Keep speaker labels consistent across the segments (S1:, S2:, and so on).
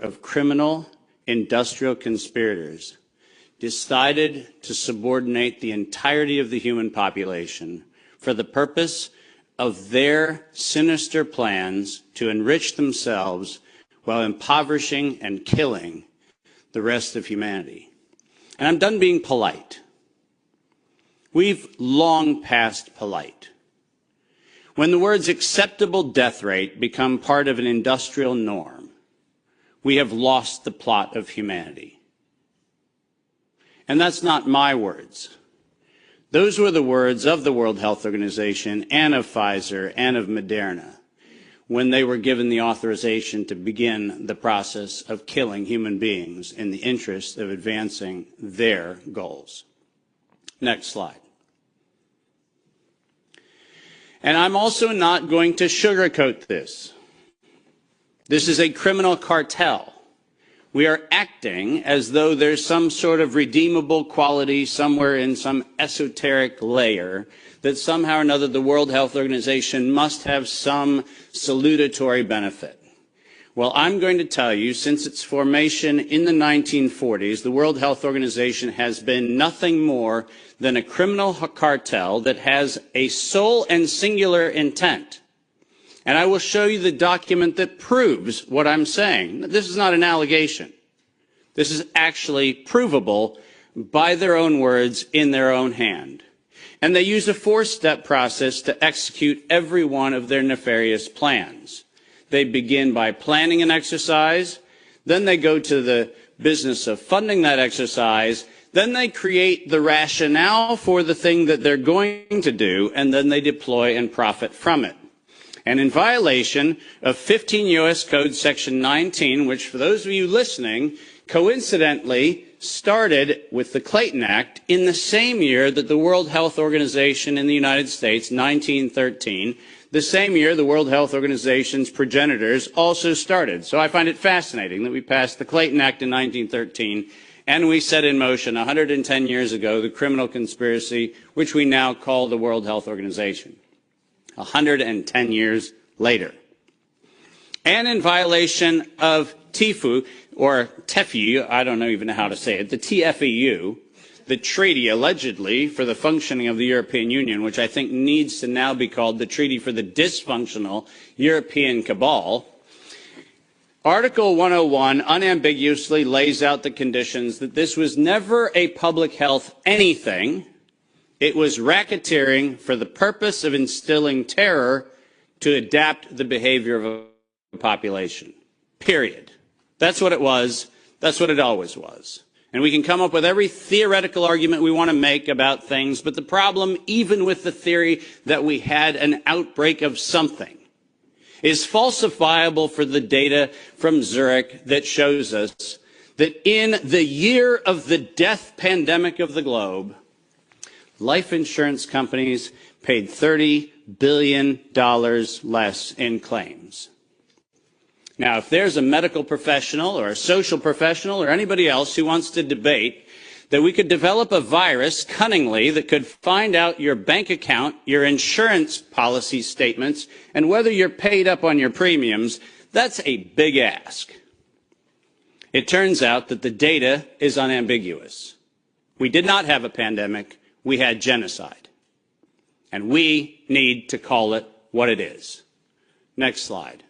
S1: of criminal industrial conspirators decided to subordinate the entirety of the human population for the purpose of their sinister plans to enrich themselves while impoverishing and killing the rest of humanity. And I'm done being polite. We've long passed polite. When the words acceptable death rate become part of an industrial norm, we have lost the plot of humanity. And that's not my words. Those were the words of the World Health Organization and of Pfizer and of Moderna when they were given the authorization to begin the process of killing human beings in the interest of advancing their goals. Next slide. And I'm also not going to sugarcoat this. This is a criminal cartel. We are acting as though there's some sort of redeemable quality somewhere in some esoteric layer that somehow or another the World Health Organization must have some salutatory benefit. Well, I'm going to tell you, since its formation in the 1940s, the World Health Organization has been nothing more than a criminal cartel that has a sole and singular intent. And I will show you the document that proves what I'm saying. This is not an allegation. This is actually provable by their own words in their own hand. And they use a four-step process to execute every one of their nefarious plans. They begin by planning an exercise, then they go to the business of funding that exercise, then they create the rationale for the thing that they're going to do, and then they deploy and profit from it. And in violation of 15 U.S. Code Section 19, which for those of you listening, coincidentally started with the Clayton Act in the same year that the World Health Organization in the United States, 1913, the same year the World Health Organization's progenitors also started. So I find it fascinating that we passed the Clayton Act in 1913 and we set in motion 110 years ago the criminal conspiracy which we now call the World Health Organization. 110 years later. And in violation of TIFU, or TEFU, I don't even know how to say it, the TFEU, the treaty allegedly for the functioning of the European Union, which I think needs to now be called the Treaty for the Dysfunctional European Cabal. Article 101 unambiguously lays out the conditions that this was never a public health anything. It was racketeering for the purpose of instilling terror to adapt the behavior of a population. Period. That's what it was. That's what it always was. And we can come up with every theoretical argument we want to make about things, but the problem, even with the theory that we had an outbreak of something, is falsifiable for the data from Zurich that shows us that in the year of the death pandemic of the globe, life insurance companies paid $30 billion less in claims. Now, if there's a medical professional or a social professional or anybody else who wants to debate that we could develop a virus cunningly that could find out your bank account, your insurance policy statements, and whether you're paid up on your premiums, that's a big ask. It turns out that the data is unambiguous. We did not have a pandemic. We had genocide. And we need to call it what it is. Next slide.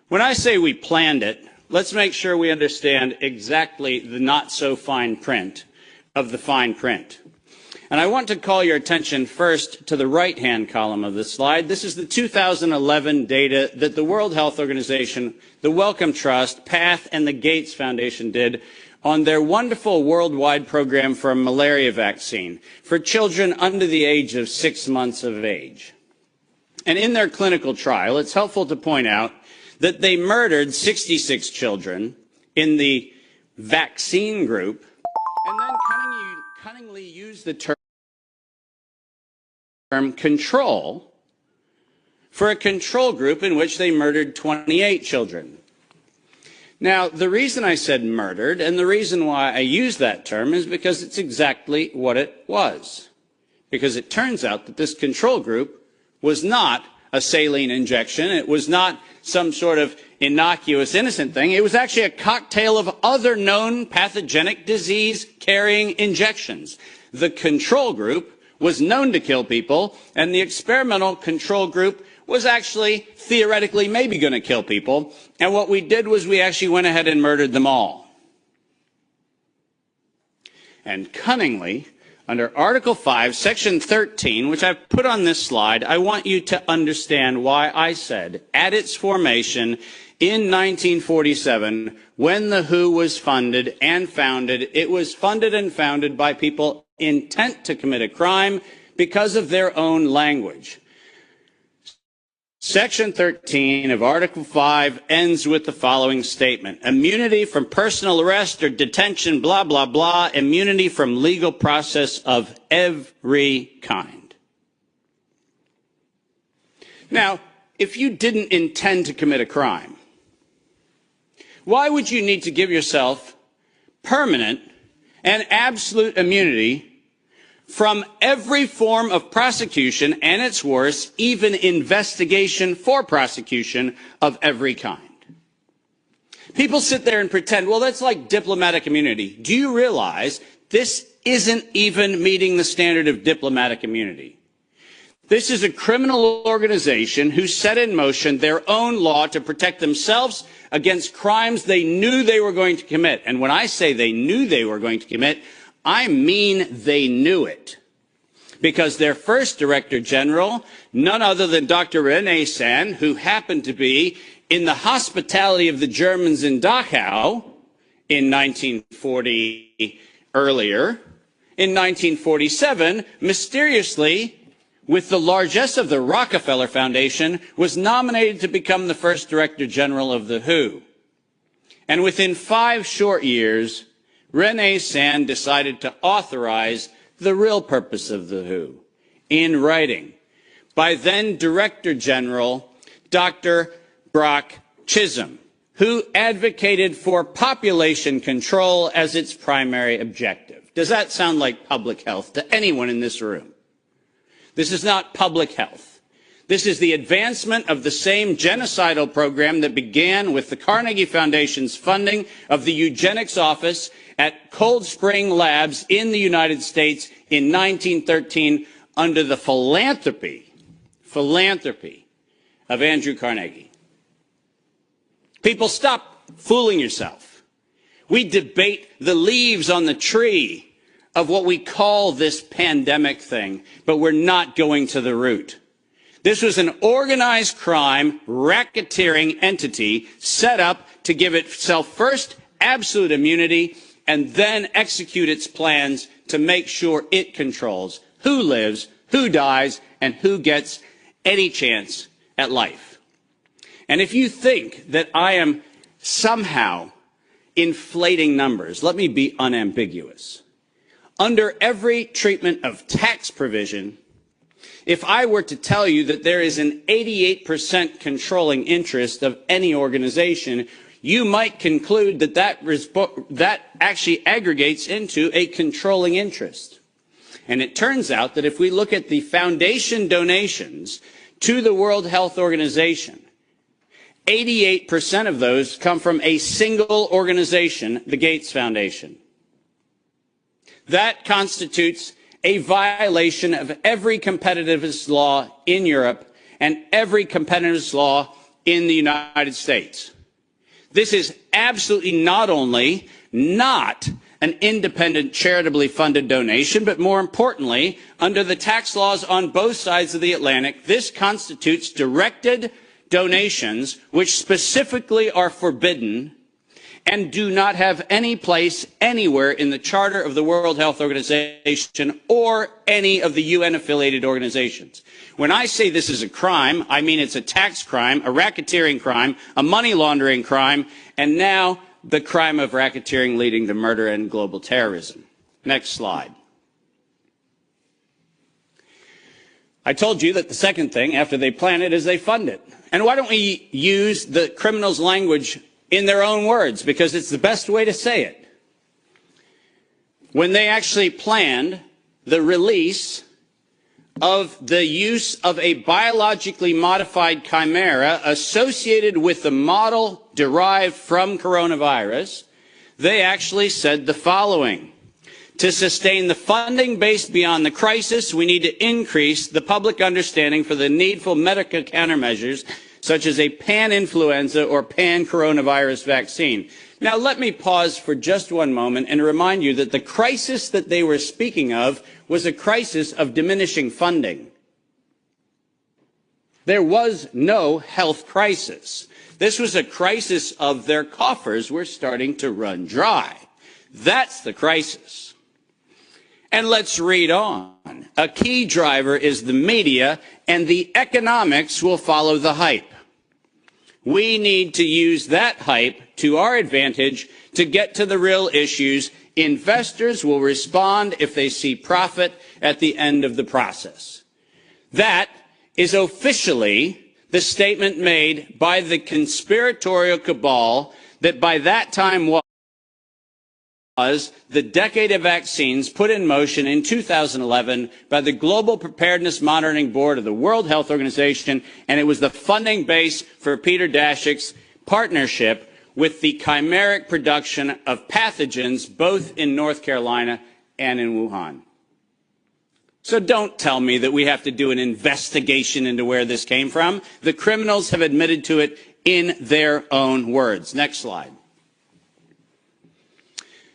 S1: When I say we planned it, let's make sure we understand exactly the not-so-fine print of the fine print. And I want to call your attention first to the right-hand column of the slide. This is the 2011 data that the World Health Organization, the Wellcome Trust, PATH, and the Gates Foundation did on their wonderful worldwide program for a malaria vaccine for children under the age of 6 months of age. And in their clinical trial, it's helpful to point out that they murdered 66 children in the vaccine group and then cunningly used the term control for a control group in which they murdered 28 children. Now, the reason I said murdered and the reason why I use that term is because it's exactly what it was. Because it turns out that this control group was not a saline injection. It was not some sort of innocuous, innocent thing. It was actually a cocktail of other known pathogenic disease-carrying injections. The control group was known to kill people, and the experimental control group was actually theoretically maybe going to kill people. And what we did was we actually went ahead and murdered them all. And cunningly, under Article 5, Section 13, which I've put on this slide, I want you to understand why I said, at its formation in 1947, when the WHO was funded and founded, it was funded and founded by people intent to commit a crime because of their own language. Section 13 of Article 5 ends with the following statement: immunity from personal arrest or detention, blah, blah, blah, immunity from legal process of every kind. Now, if you didn't intend to commit a crime, why would you need to give yourself permanent and absolute immunity from every form of prosecution, and it's worse, even investigation for prosecution of every kind? People sit there and pretend, well, that's like diplomatic immunity. Do you realize this isn't even meeting the standard of diplomatic immunity? This is a criminal organization who set in motion their own law to protect themselves against crimes they knew they were going to commit. And when I say they knew they were going to commit, I mean they knew it. Because their first Director General, none other than Dr. René Sand, who happened to be in the hospitality of the Germans in Dachau in 1940 earlier, in 1947, mysteriously, with the largesse of the Rockefeller Foundation, was nominated to become the first Director General of the WHO. And within 5 short years, René Sand decided to authorize the real purpose of the WHO in writing by then Director General Dr. Brock Chisholm, who advocated for population control as its primary objective. Does that sound like public health to anyone in this room? This is not public health. This is the advancement of the same genocidal program that began with the Carnegie Foundation's funding of the eugenics office at Cold Spring Labs in the United States in 1913 under the philanthropy of Andrew Carnegie. People, stop fooling yourself. We debate the leaves on the tree of what we call this pandemic thing, but we're not going to the root. This was an organized crime, racketeering entity set up to give itself first absolute immunity and then execute its plans to make sure it controls who lives, who dies, and who gets any chance at life. And if you think that I am somehow inflating numbers, let me be unambiguous. Under every treatment of tax provision, if I were to tell you that there is an 88% controlling interest of any organization, you might conclude that that actually aggregates into a controlling interest. And it turns out that if we look at the foundation donations to the World Health Organization, 88% of those come from a single organization, the Gates Foundation. That constitutes a violation of every competitivist law in Europe and every competitivist law in the United States. This is absolutely not only not an independent, charitably funded donation, but more importantly, under the tax laws on both sides of the Atlantic, this constitutes directed donations which specifically are forbidden and do not have any place anywhere in the Charter of the World Health Organization or any of the UN-affiliated organizations. When I say this is a crime, I mean it's a tax crime, a racketeering crime, a money laundering crime, and now the crime of racketeering leading to murder and global terrorism. Next slide. I told you that the second thing after they plan it is they fund it. And why don't we use the criminals' language in their own words, because it's the best way to say it. When they actually planned the release of the use of a biologically modified chimera associated with the model derived from coronavirus, they actually said the following: to sustain the funding base beyond the crisis, we need to increase the public understanding for the needful medical countermeasures, such as a pan-influenza or pan-coronavirus vaccine. Now, let me pause for just one moment and remind you that the crisis that they were speaking of was a crisis of diminishing funding. There was no health crisis. This was a crisis of their coffers were starting to run dry. That's the crisis. And let's read on. A key driver is the media, and the economics will follow the hype. We need to use that hype to our advantage to get to the real issues. Investors will respond if they see profit at the end of the process. That is officially the statement made by the conspiratorial cabal that by that time was the decade of vaccines put in motion in 2011 by the Global Preparedness Monitoring Board of the World Health Organization, and it was the funding base for Peter Daszak's partnership with the chimeric production of pathogens both in North Carolina and in Wuhan. So don't tell me that we have to do an investigation into where this came from. The criminals have admitted to it in their own words. Next slide.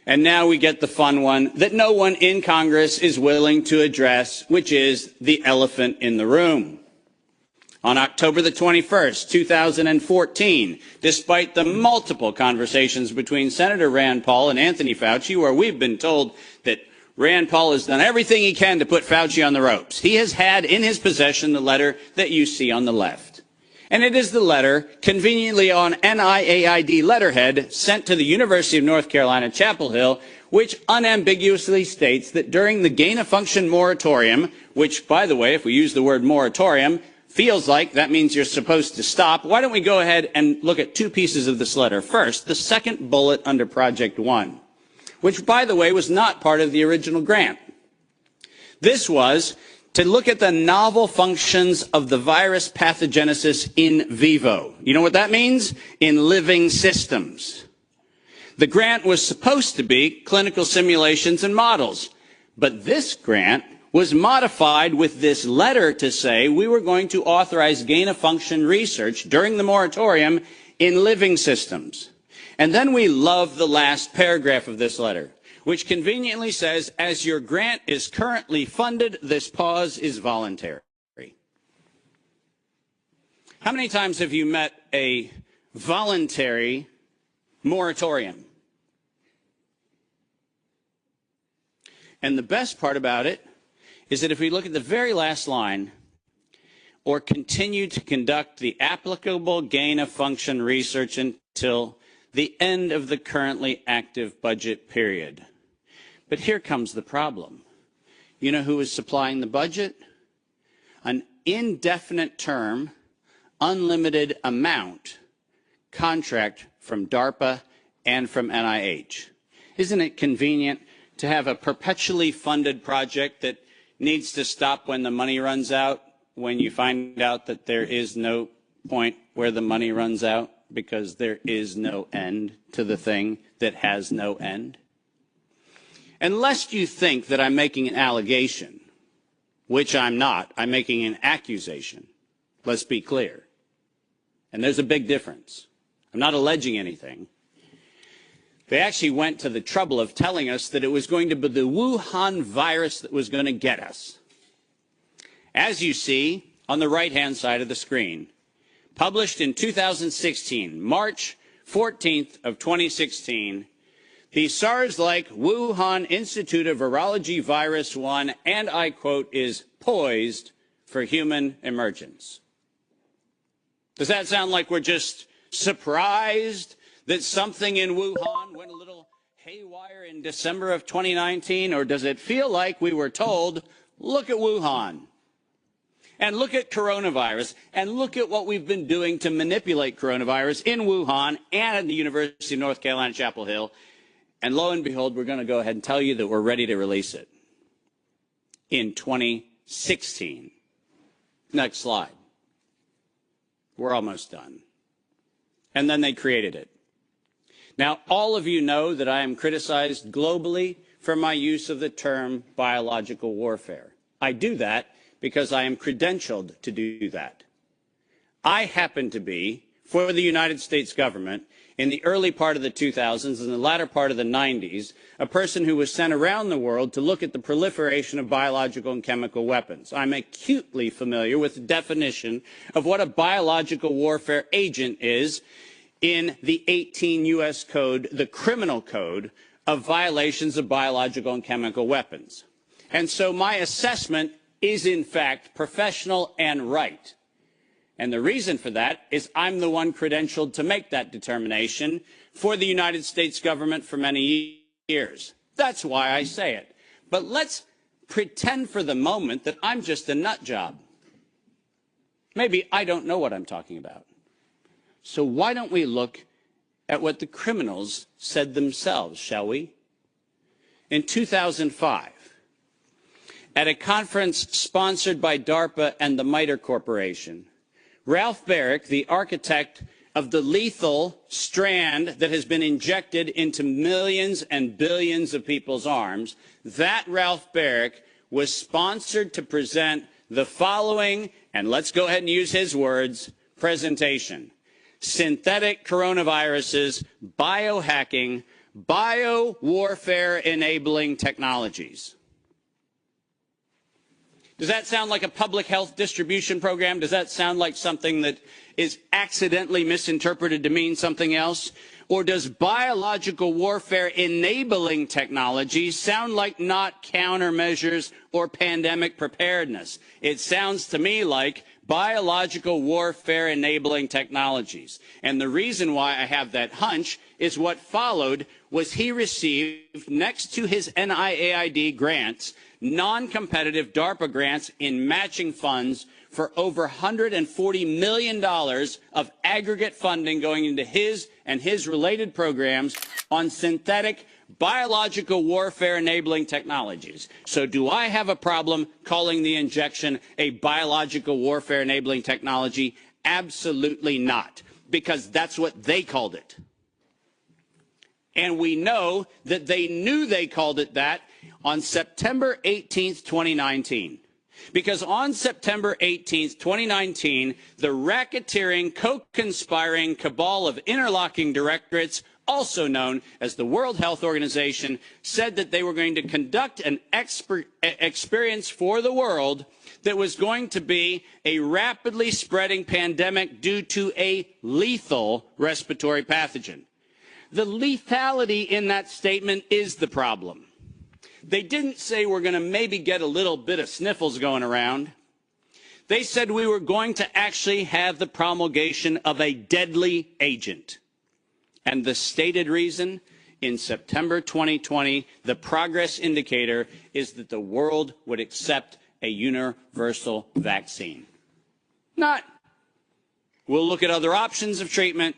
S1: And now we get the fun one that no one in Congress is willing to address, which is the elephant in the room. On October the 21st, 2014, despite the multiple conversations between Senator Rand Paul and Anthony Fauci, where we've been told that Rand Paul has done everything he can to put Fauci on the ropes, he has had in his possession the letter that you see on the left. And it is the letter, conveniently on NIAID letterhead, sent to the University of North Carolina, Chapel Hill, which unambiguously states that during the gain-of-function moratorium, which, by the way, if we use the word moratorium, feels like that means you're supposed to stop. Why don't we go ahead and look at two pieces of this letter? First, the second bullet under Project 1, which, by the way, was not part of the original grant. This was to look at the novel functions of the virus pathogenesis in vivo. You know what that means? In living systems. The grant was supposed to be clinical simulations and models, but this grant was modified with this letter to say we were going to authorize gain-of-function research during the moratorium in living systems. And then we love the last paragraph of this letter, which conveniently says, as your grant is currently funded, this pause is voluntary. How many times have you met a voluntary moratorium? And the best part about it is that if we look at the very last line, or continue to conduct the applicable gain-of-function research until the end of the currently active budget period. But here comes the problem. You know who is supplying the budget? An indefinite term, unlimited amount contract from DARPA and from NIH. Isn't it convenient to have a perpetually funded project that needs to stop when the money runs out, when you find out that there is no point where the money runs out because there is no end to the thing that has no end? And lest you think that I'm making an allegation, which I'm not, I'm making an accusation. Let's be clear. And there's a big difference. I'm not alleging anything. They actually went to the trouble of telling us that it was going to be the Wuhan virus that was going to get us. As you see on the right-hand side of the screen, published in 2016, March 14th of 2016, the SARS-like Wuhan Institute of Virology Virus 1, and I quote, is poised for human emergence. Does that sound like we're just surprised that something in Wuhan went a little haywire in December of 2019? Or does it feel like we were told, look at Wuhan, and look at coronavirus, and look at what we've been doing to manipulate coronavirus in Wuhan and at the University of North Carolina, Chapel Hill, and lo and behold, we're going to go ahead and tell you that we're ready to release it in 2017. 16. Next slide. We're almost done. And then they created it. Now, all of you know that I am criticized globally for my use of the term biological warfare. I do that because I am credentialed to do that. I happen to be, for the United States government, in the early part of the 2000s and the latter part of the 90s, a person who was sent around the world to look at the proliferation of biological and chemical weapons. I'm acutely familiar with the definition of what a biological warfare agent is in the 18 U.S. Code, the criminal code of violations of biological and chemical weapons. And so my assessment is, in fact, professional and right. And the reason for that is I'm the one credentialed to make that determination for the United States government for many years. That's why I say it. But let's pretend for the moment that I'm just a nut job. Maybe I don't know what I'm talking about. So why don't we look at what the criminals said themselves, shall we? In 2005, at a conference sponsored by DARPA and the MITRE Corporation, Ralph Baric, the architect of the lethal strand that has been injected into millions and billions of people's arms, that Ralph Baric was sponsored to present the following, and let's go ahead and use his words, presentation: synthetic coronaviruses, biohacking, bio-warfare enabling technologies. Does that sound like a public health distribution program? Does that sound like something that is accidentally misinterpreted to mean something else? Or does biological warfare enabling technology sound like not countermeasures or pandemic preparedness? It sounds to me like biological warfare enabling technologies. And the reason why I have that hunch is what followed was he received, next to his NIAID grants, non-competitive DARPA grants in matching funds for over $140 million of aggregate funding going into his and his related programs on synthetic biological warfare enabling technologies. So do I have a problem calling the injection a biological warfare enabling technology? Absolutely not, because that's what they called it. And we know that they knew they called it that on September 18th, 2019. Because on September 18th, 2019, the racketeering, co-conspiring cabal of interlocking directorates, also known as the World Health Organization, said that they were going to conduct an experience for the world that was going to be a rapidly spreading pandemic due to a lethal respiratory pathogen. The lethality in that statement is the problem. They didn't say we're going to maybe get a little bit of sniffles going around. They said we were going to actually have the promulgation of a deadly agent. And the stated reason, in September 2020, the progress indicator is that the world would accept a universal vaccine. Not, we'll look at other options of treatment.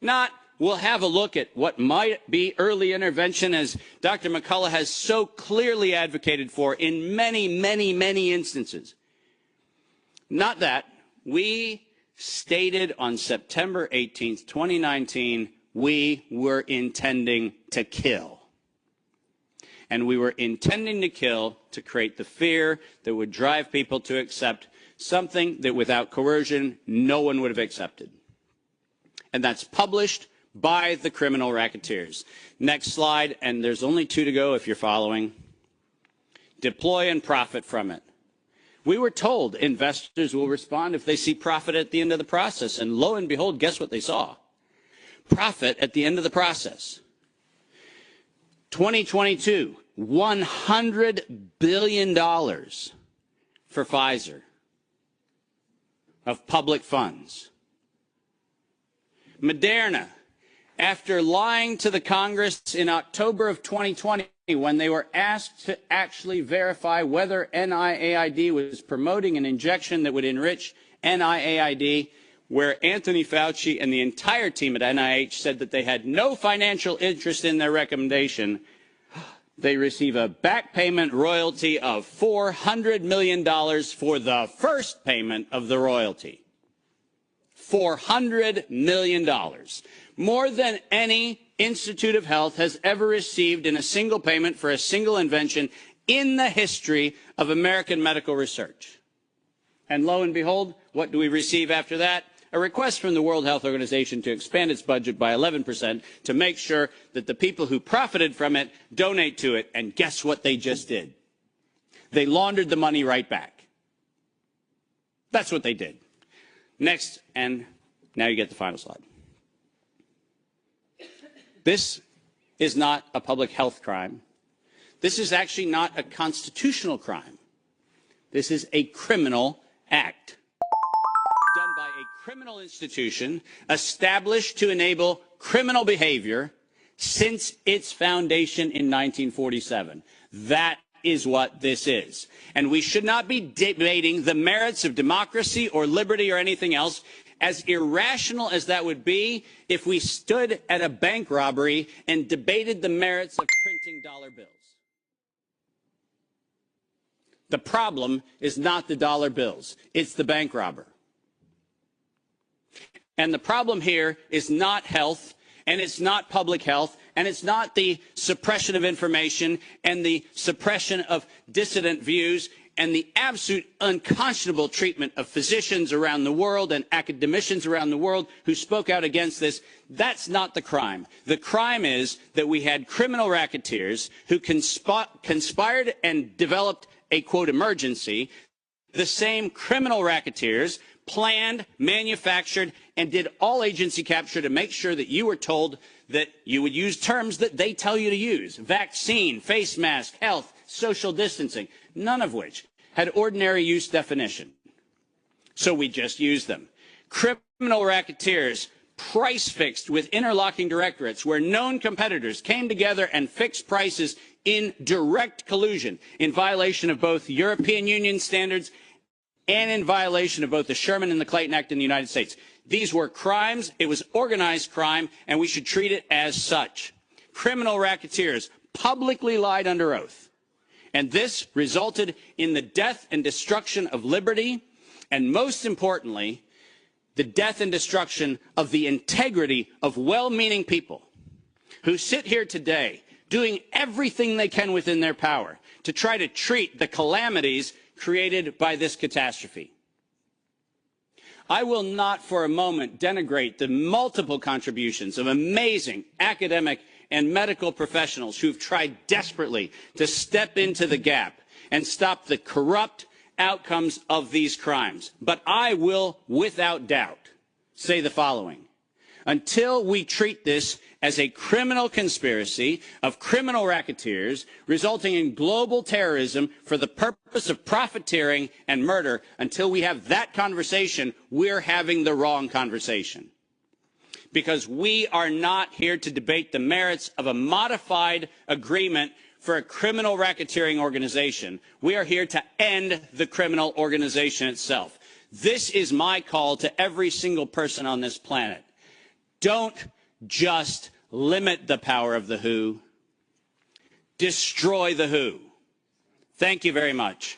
S1: Not, we'll have a look at what might be early intervention, as Dr. McCullough has so clearly advocated for in many, many, many instances. Not that. We stated on September 18th, 2019, we were intending to kill. And we were intending to kill to create the fear that would drive people to accept something that without coercion, no one would have accepted. And that's published by the criminal racketeers. Next slide, and there's only 2 to go if you're following. Deploy and profit from it. We were told investors will respond if they see profit at the end of the process, and lo and behold, guess what they saw? Profit at the end of the process. 2022, $100 billion for Pfizer of public funds. Moderna, after lying to the Congress in October of 2020 when they were asked to actually verify whether NIAID was promoting an injection that would enrich NIAID, where Anthony Fauci and the entire team at NIH said that they had no financial interest in their recommendation, They receive a back payment royalty of $400 million for the first payment of the royalty. $400 million. More than any Institute of Health has ever received in a single payment for a single invention in the history of American medical research. And lo and behold, what do we receive after that? A request from the World Health Organization to expand its budget by 11% to make sure that the people who profited from it donate to it. And guess what they just did? They laundered the money right back. That's what they did. Next, and now you get the final slide. This is not a public health crime. This is actually not a constitutional crime. This is a criminal act done by a criminal institution established to enable criminal behavior since its foundation in 1947. That is what this is. And we should not be debating the merits of democracy or liberty or anything else, as irrational as that would be if we stood at a bank robbery and debated the merits of printing dollar bills. The problem is not the dollar bills, it's the bank robber. And the problem here is not health, and it's not public health, and it's not the suppression of information and the suppression of dissident views and the absolute unconscionable treatment of physicians around the world and academicians around the world who spoke out against this. That's not the crime. The crime is that we had criminal racketeers who conspired and developed a, quote, emergency. The same criminal racketeers planned, manufactured, and did all agency capture to make sure that you were told that you would use terms that they tell you to use. Vaccine, face mask, health, social distancing, none of which had ordinary use definition. So we just used them. Criminal racketeers price fixed with interlocking directorates where known competitors came together and fixed prices in direct collusion in violation of both European Union standards and in violation of both the Sherman and the Clayton Act in the United States. These were crimes. It was organized crime, and we should treat it as such. Criminal racketeers publicly lied under oath, and this resulted in the death and destruction of liberty, and most importantly, the death and destruction of the integrity of well-meaning people who sit here today doing everything they can within their power to try to treat the calamities created by this catastrophe. I will not for a moment denigrate the multiple contributions of amazing academic and medical professionals who've tried desperately to step into the gap and stop the corrupt outcomes of these crimes. But I will, without doubt, say the following. Until we treat this as a criminal conspiracy of criminal racketeers resulting in global terrorism for the purpose of profiteering and murder, until we have that conversation, we're having the wrong conversation. Because we are not here to debate the merits of a modified agreement for a criminal racketeering organization. We are here to end the criminal organization itself. This is my call to every single person on this planet. Don't just limit the power of the WHO. Destroy the WHO. Thank you very much.